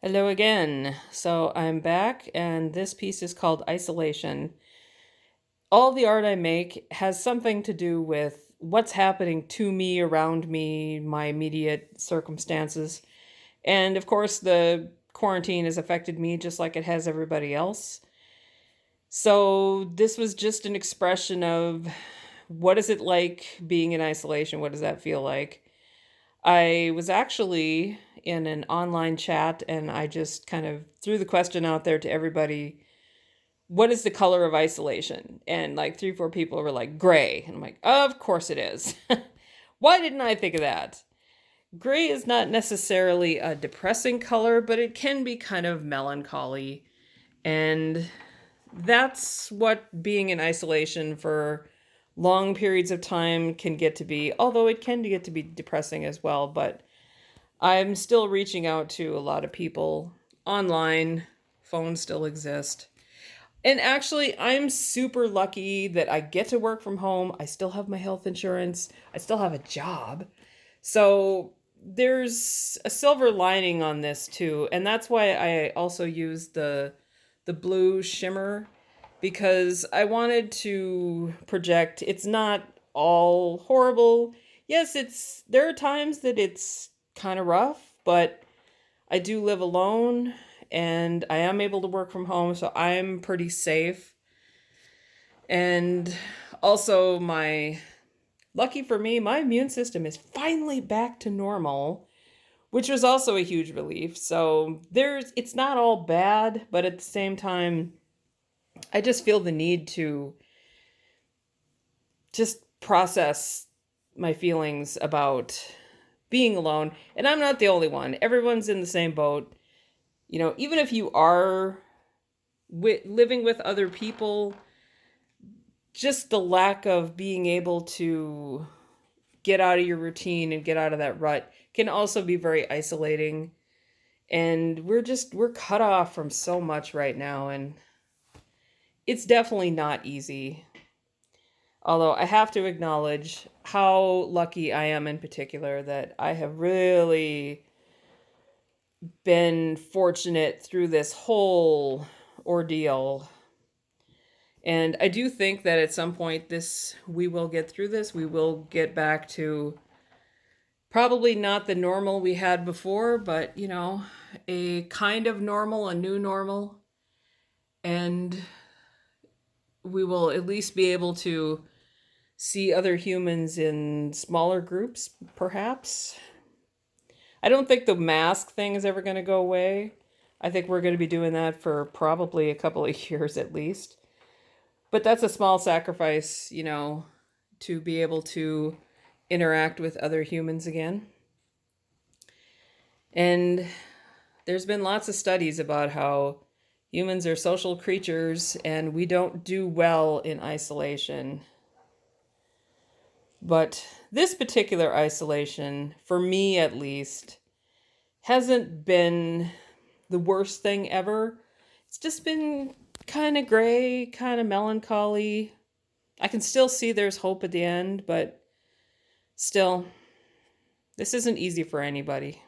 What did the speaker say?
Hello again. So I'm back, and this piece is called Isolation. All the art I make has something to do with what's happening to me, around me, my immediate circumstances. And of course, the quarantine has affected me just like it has everybody else. So this was just an expression of what is it like being in isolation? What does that feel like? I was actually in an online chat and I just kind of threw the question out there to everybody, what is the color of isolation? And like three, four people were like, gray. And I'm like, of course it is. Why didn't I think of that? Gray is not necessarily a depressing color, but it can be kind of melancholy. And that's what being in isolation for long periods of time can get to be, although it can get to be depressing as well. But I'm still reaching out to a lot of people online. Phones still exist. And actually, I'm super lucky that I get to work from home. I still have my health insurance. I still have a job. So there's a silver lining on this too. And that's why I also use the blue shimmer, because I wanted to project it's not all horrible. Yes, there are times that it's kind of rough, but I do live alone and I am able to work from home, so I'm pretty safe. And also my lucky for me, my immune system is finally back to normal, which was also a huge relief. So it's not all bad, but at the same time I just feel the need to just process my feelings about being alone. And I'm not the only one. Everyone's in the same boat. Even if you are living with other people, just the lack of being able to get out of your routine and get out of that rut can also be very isolating. And we're cut off from so much right now, and it's definitely not easy. Although I have to acknowledge how lucky I am in particular that I have really been fortunate through this whole ordeal. And I do think that at some point we will get through this. We will get back to probably not the normal we had before, but a kind of normal, a new normal. And we will at least be able to see other humans in smaller groups, perhaps. I don't think the mask thing is ever going to go away. I think we're going to be doing that for probably a couple of years at least. But that's a small sacrifice, to be able to interact with other humans again. And there's been lots of studies about how humans are social creatures and we don't do well in isolation. But this particular isolation, for me at least, hasn't been the worst thing ever. It's just been kind of gray, kind of melancholy. I can still see there's hope at the end, but still, this isn't easy for anybody.